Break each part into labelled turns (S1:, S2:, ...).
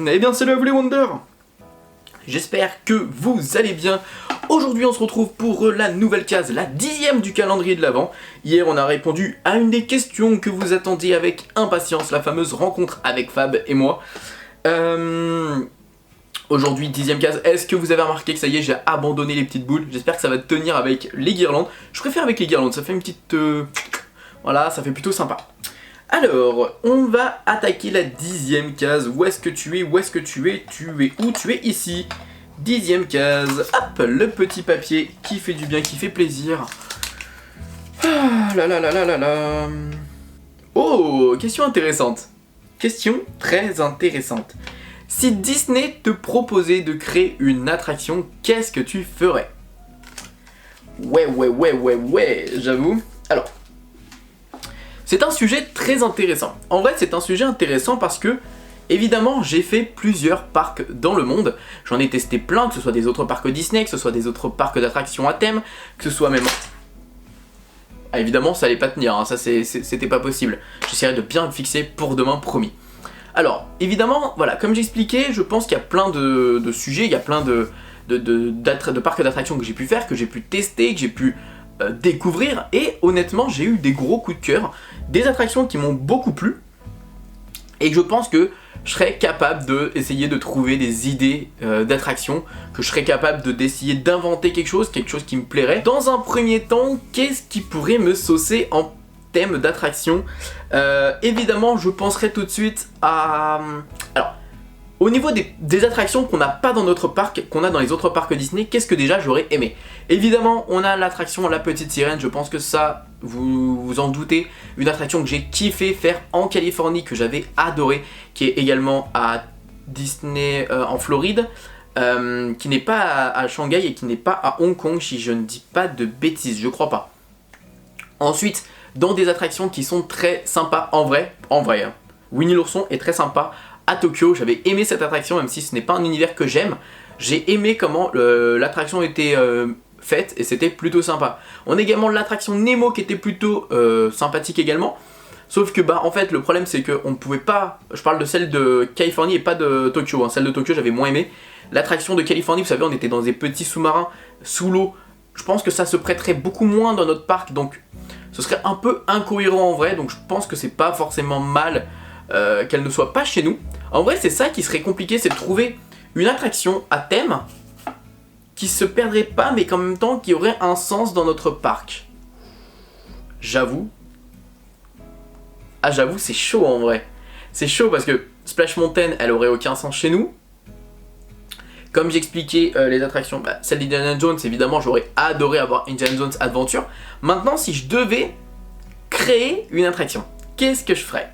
S1: Eh bien salut à vous les Wonder. J'espère que vous allez bien. Aujourd'hui on se retrouve pour la nouvelle case, la 10e du calendrier de l'Avent. Hier on a répondu à une des questions que vous attendiez avec impatience, la fameuse rencontre avec Fab et moi. Aujourd'hui 10e case, est-ce que vous avez remarqué que ça y est j'ai abandonné les petites boules? J'espère que ça va tenir avec les guirlandes. Je préfère avec les guirlandes, ça fait une petite... Voilà, ça fait plutôt sympa. Alors, on va attaquer la 10e case. Où est-ce que tu es? Où est-ce que tu es? Tu es où? Tu es ici. 10e case. Hop, le petit papier qui fait du bien, qui fait plaisir. Ah là là là là là là. Oh, question intéressante. Question très intéressante. Si Disney te proposait de créer une attraction, qu'est-ce que tu ferais? Ouais, j'avoue. Alors, c'est un sujet très intéressant. En vrai, c'est un sujet intéressant parce que, évidemment, j'ai fait plusieurs parcs dans le monde. J'en ai testé plein, que ce soit des autres parcs Disney, que ce soit des autres parcs d'attractions à thème, que ce soit même... Ah, évidemment, ça allait pas tenir, hein, ça c'était pas possible. J'essaierai de bien le fixer pour demain, promis. Alors, évidemment, voilà, comme j'expliquais, je pense qu'il y a plein de sujets, il y a plein de parcs d'attractions que j'ai pu faire, que j'ai pu tester, que j'ai pu découvrir, et honnêtement, j'ai eu des gros coups de cœur, des attractions qui m'ont beaucoup plu, et je pense que je serais capable d'essayer de trouver des idées d'attractions, que je serais capable d'essayer d'inventer quelque chose qui me plairait. Dans un premier temps, qu'est-ce qui pourrait me saucer en thème d'attraction? Évidemment, je penserai tout de suite à... Alors, au niveau des attractions qu'on n'a pas dans notre parc, qu'on a dans les autres parcs Disney, qu'est-ce que déjà j'aurais aimé? Évidemment, on a l'attraction La Petite Sirène, je pense que ça, vous vous en doutez, une attraction que j'ai kiffé faire en Californie, que j'avais adoré, qui est également à Disney en Floride, qui n'est pas à Shanghai et qui n'est pas à Hong Kong, si je ne dis pas de bêtises, je crois pas. Ensuite, dans des attractions qui sont très sympas en vrai, hein. Winnie l'ourson est très sympa. À Tokyo, j'avais aimé cette attraction, même si ce n'est pas un univers que j'aime. J'ai aimé comment l'attraction était faite et c'était plutôt sympa. On a également l'attraction Nemo qui était plutôt sympathique également. Sauf que en fait le problème c'est qu'on ne pouvait pas, je parle de celle de Californie et pas de Tokyo, hein. Celle de Tokyo j'avais moins aimé. L'attraction de Californie, vous savez, on était dans des petits sous-marins sous l'eau. Je pense que ça se prêterait beaucoup moins dans notre parc, donc ce serait un peu incohérent en vrai. Donc je pense que c'est pas forcément mal qu'elle ne soit pas chez nous. En vrai c'est ça qui serait compliqué, c'est de trouver une attraction à thème qui se perdrait pas mais qu'en même temps qui aurait un sens dans notre parc. J'avoue. Ah j'avoue c'est chaud en vrai. C'est chaud parce que Splash Mountain elle aurait aucun sens chez nous. Comme j'expliquais les attractions, celle d'Indiana Jones évidemment j'aurais adoré avoir Indiana Jones Adventure. Maintenant si je devais créer une attraction, qu'est-ce que je ferais?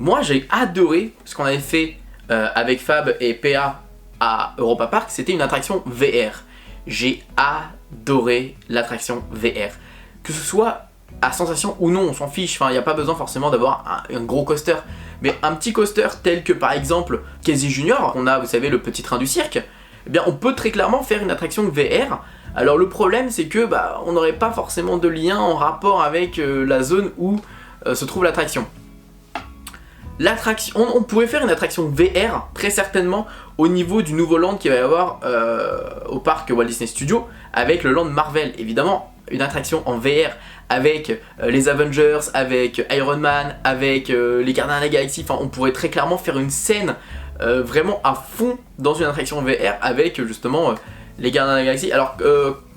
S1: Moi j'ai adoré ce qu'on avait fait avec Fab et PA à Europa Park, c'était une attraction VR. J'ai adoré l'attraction VR. Que ce soit à sensation ou non, on s'en fiche, il n'y a pas besoin forcément d'avoir un gros coaster. Mais un petit coaster tel que par exemple Casey Junior, on a, vous savez, le petit train du cirque, eh bien on peut très clairement faire une attraction VR. Alors le problème c'est que on n'aurait pas forcément de lien en rapport avec la zone où se trouve l'attraction. On pourrait faire une attraction VR très certainement au niveau du nouveau land qu'il va y avoir au parc Walt Disney Studios avec le land Marvel. Évidemment une attraction en VR avec les Avengers, avec Iron Man, avec les Gardiens de la Galaxie. Enfin on pourrait très clairement faire une scène vraiment à fond dans une attraction VR avec justement les Gardiens de la Galaxie. Alors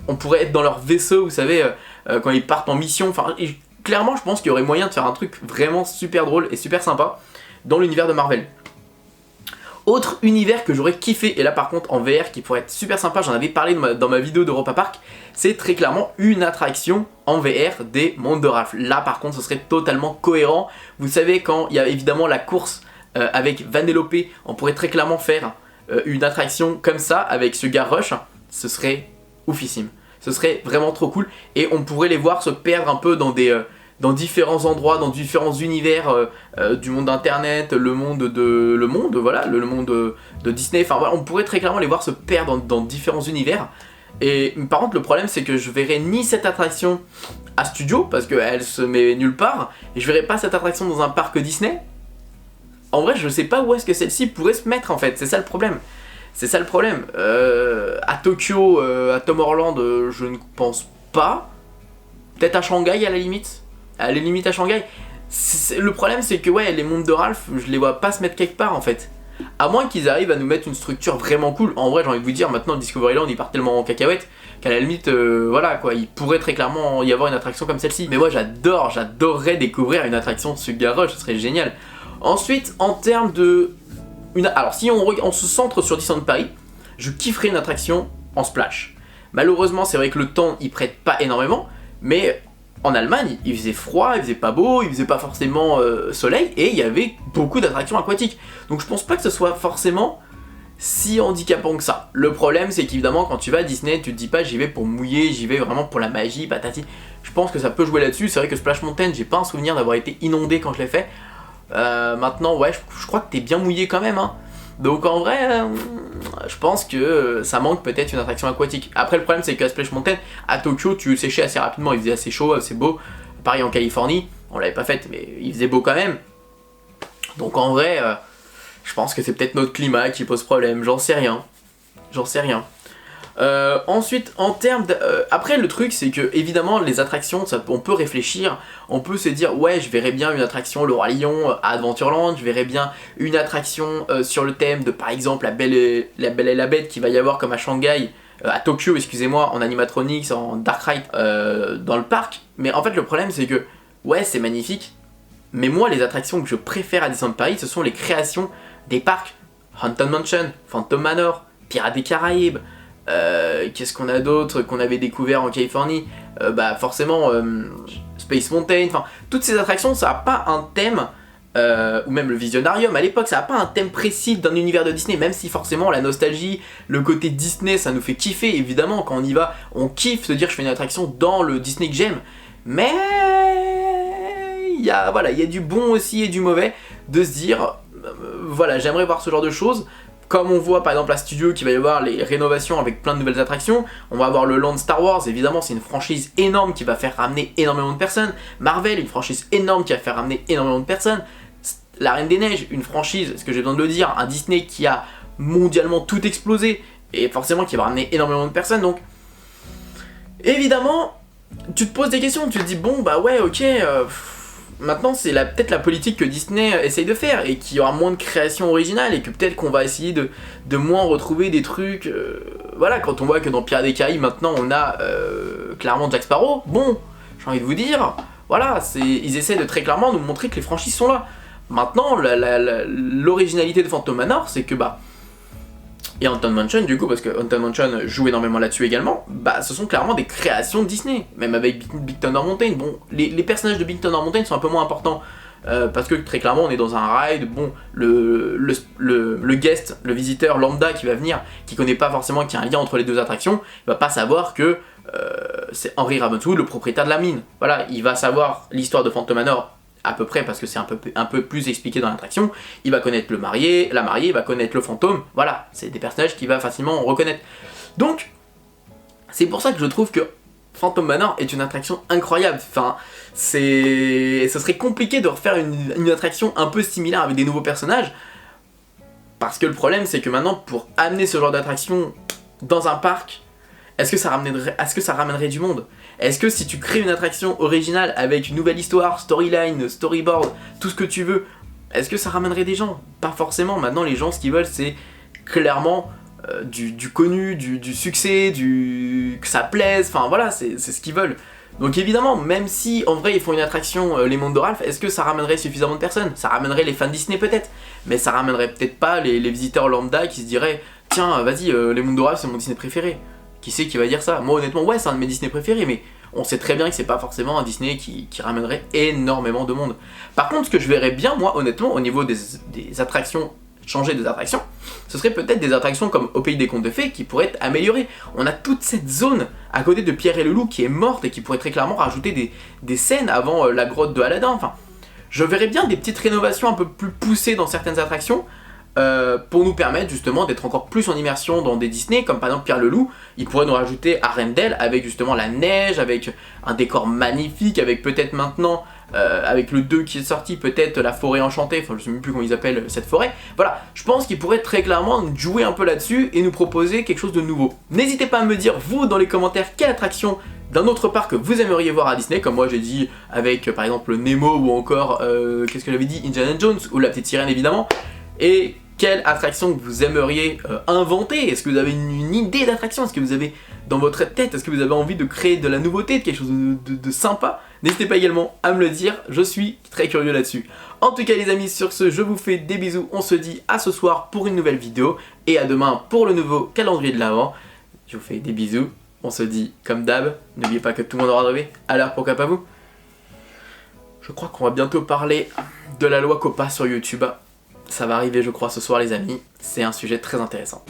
S1: on pourrait être dans leur vaisseau, vous savez, quand ils partent en mission. Enfin clairement je pense qu'il y aurait moyen de faire un truc vraiment super drôle et super sympa dans l'univers de Marvel. Autre univers que j'aurais kiffé, et là par contre en VR qui pourrait être super sympa, j'en avais parlé dans ma vidéo d'Europa Park, c'est très clairement une attraction en VR des Mondes de Ralph. Là par contre ce serait totalement cohérent. Vous savez quand il y a évidemment la course avec Vanellope, on pourrait très clairement faire une attraction comme ça avec ce gars Rush, ce serait oufissime. Ce serait vraiment trop cool et on pourrait les voir se perdre un peu dans différents endroits, dans différents univers du monde internet, le monde de Disney. Enfin voilà, on pourrait très clairement les voir se perdre dans différents univers. Et par contre le problème c'est que je verrai ni cette attraction à Studio, parce qu'elle se met nulle part, et je verrai pas cette attraction dans un parc Disney. En vrai je sais pas où est-ce que celle-ci pourrait se mettre en fait, c'est ça le problème. C'est ça le problème. À Tokyo, à Tomorrowland, je ne pense pas. Peut-être à Shanghai à la limite. À la limite à Shanghai. Le problème c'est que ouais, les mondes de Ralph, je les vois pas se mettre quelque part en fait. À moins qu'ils arrivent à nous mettre une structure vraiment cool. En vrai j'ai envie de vous dire, maintenant Discoveryland il part tellement en cacahuète qu'à la limite, voilà quoi, il pourrait très clairement y avoir une attraction comme celle-ci. Mais moi j'adorerais découvrir une attraction de Sugar Rush, ce serait génial. Ensuite, en termes de... Alors si on se centre sur Disneyland Paris, je kifferais une attraction en splash. Malheureusement c'est vrai que le temps il prête pas énormément, mais en Allemagne il faisait froid, il faisait pas beau, il faisait pas forcément soleil, et il y avait beaucoup d'attractions aquatiques. Donc je pense pas que ce soit forcément si handicapant que ça. Le problème c'est qu'évidemment quand tu vas à Disney, tu te dis pas j'y vais pour mouiller, j'y vais vraiment pour la magie, patati. Je pense que ça peut jouer là-dessus. C'est vrai que Splash Mountain, j'ai pas un souvenir d'avoir été inondé quand je l'ai fait. Maintenant ouais, je crois que t'es bien mouillé quand même hein. Donc en vrai, je pense que ça manque peut-être une attraction aquatique. Après le problème c'est qu'à Splash Mountain, à Tokyo tu séchais assez rapidement, il faisait assez chaud, assez beau. Pareil en Californie, on l'avait pas faite mais il faisait beau quand même. Donc en vrai, je pense que c'est peut-être notre climat qui pose problème, j'en sais rien. Ensuite, en termes de... après le truc c'est que évidemment les attractions, on peut réfléchir, on peut se dire ouais je verrais bien une attraction Le Roi Lion à Adventureland, je verrais bien une attraction sur le thème de par exemple la Belle et la Bête qu'il va y avoir comme à Shanghai, à Tokyo excusez-moi, en animatronics, en dark ride dans le parc. Mais en fait le problème c'est que ouais c'est magnifique, mais moi les attractions que je préfère à Disneyland Paris ce sont les créations des parcs. Haunted Mansion, Phantom Manor, Pirates des Caraïbes. Qu'est-ce qu'on a d'autre qu'on avait découvert en Californie, bah forcément Space Mountain, enfin toutes ces attractions ça a pas un thème, ou même le Visionarium à l'époque ça a pas un thème précis d'un univers de Disney, même si forcément la nostalgie, le côté Disney ça nous fait kiffer évidemment quand on y va, on kiffe se dire je fais une attraction dans le Disney que j'aime, mais il y a du bon aussi et du mauvais de se dire voilà j'aimerais voir ce genre de choses. Comme on voit par exemple à Studio qu'il va y avoir les rénovations avec plein de nouvelles attractions, on va avoir le Land Star Wars, évidemment c'est une franchise énorme qui va faire ramener énormément de personnes. Marvel, une franchise énorme qui va faire ramener énormément de personnes. La Reine des Neiges, une franchise, ce que j'ai besoin de le dire, un Disney qui a mondialement tout explosé, et forcément qui va ramener énormément de personnes, donc évidemment tu te poses des questions, tu te dis bon bah ouais ok, maintenant c'est peut-être la politique que Disney essaye de faire et qu'il y aura moins de création originale et que peut-être qu'on va essayer de moins retrouver des trucs, voilà, quand on voit que dans Pirates des Caraïbes maintenant on a clairement Jack Sparrow, bon, j'ai envie de vous dire, voilà, ils essaient de très clairement nous montrer que les franchises sont là. Maintenant l'originalité de Phantom Manor c'est que bah, et Haunted Mansion du coup, parce que Haunted Mansion joue énormément là-dessus également, bah ce sont clairement des créations de Disney, même avec Big Thunder Mountain. Bon, les personnages de Big Thunder Mountain sont un peu moins importants, parce que très clairement on est dans un ride, bon, le guest, le visiteur lambda qui va venir, qui connaît pas forcément qu'il y a un lien entre les deux attractions, il va pas savoir que c'est Henry Ravenswood, le propriétaire de la mine. Voilà, il va savoir l'histoire de Phantom Manor, à peu près parce que c'est un peu plus expliqué dans l'attraction. Il va connaître la mariée, il va connaître le fantôme, voilà, c'est des personnages qu'il va facilement reconnaître. Donc, c'est pour ça que je trouve que Phantom Manor est une attraction incroyable. Enfin, ce serait compliqué de refaire une attraction un peu similaire avec des nouveaux personnages, parce que le problème c'est que maintenant pour amener ce genre d'attraction dans un parc, est-ce que ça ramènerait du monde? Est-ce que si tu crées une attraction originale avec une nouvelle histoire, storyline, storyboard, tout ce que tu veux, est-ce que ça ramènerait des gens? Pas forcément. Maintenant les gens ce qu'ils veulent c'est clairement du connu, du succès, que ça plaise, enfin voilà, c'est ce qu'ils veulent. Donc évidemment, même si en vrai ils font une attraction les mondes de Ralph, est-ce que ça ramènerait suffisamment de personnes? Ça ramènerait les fans Disney peut-être, mais ça ramènerait peut-être pas les visiteurs lambda qui se diraient tiens vas-y les mondes de Ralph c'est mon Disney préféré. Qui c'est qui va dire ça? Moi honnêtement ouais c'est un de mes Disney préférés, mais on sait très bien que c'est pas forcément un Disney qui ramènerait énormément de monde. Par contre ce que je verrais bien moi honnêtement au niveau des attractions, changer des attractions, ce serait peut-être des attractions comme Au Pays des Contes de Fées qui pourraient être améliorées. On a toute cette zone à côté de Pierre et le Loup qui est morte et qui pourrait très clairement rajouter des scènes avant la grotte de Aladdin. Enfin, je verrais bien des petites rénovations un peu plus poussées dans certaines attractions, pour nous permettre justement d'être encore plus en immersion dans des Disney, comme par exemple Pierre le Loup. Il pourrait nous rajouter Arendelle avec justement la neige, avec un décor magnifique, avec peut-être maintenant, avec le 2 qui est sorti, peut-être la forêt enchantée, enfin je sais même plus comment ils appellent cette forêt. Voilà, je pense qu'il pourrait très clairement jouer un peu là-dessus et nous proposer quelque chose de nouveau. N'hésitez pas à me dire, vous, dans les commentaires, quelle attraction d'un autre parc que vous aimeriez voir à Disney, comme moi j'ai dit avec par exemple Nemo ou encore, qu'est-ce que j'avais dit, Indiana Jones ou la petite sirène évidemment. Et quelle attraction que vous aimeriez inventer? Est-ce que vous avez une idée d'attraction? Est-ce que vous avez dans votre tête, est-ce que vous avez envie de créer de la nouveauté, de quelque chose de sympa? N'hésitez pas également à me le dire, je suis très curieux là-dessus. En tout cas les amis, sur ce, je vous fais des bisous, on se dit à ce soir pour une nouvelle vidéo, et à demain pour le nouveau calendrier de l'Avent. Je vous fais des bisous, on se dit comme d'hab, n'oubliez pas que tout le monde aura rêvé, alors pourquoi pas vous? Je crois qu'on va bientôt parler de la loi COPPA sur YouTube. Ça va arriver je crois ce soir les amis, c'est un sujet très intéressant.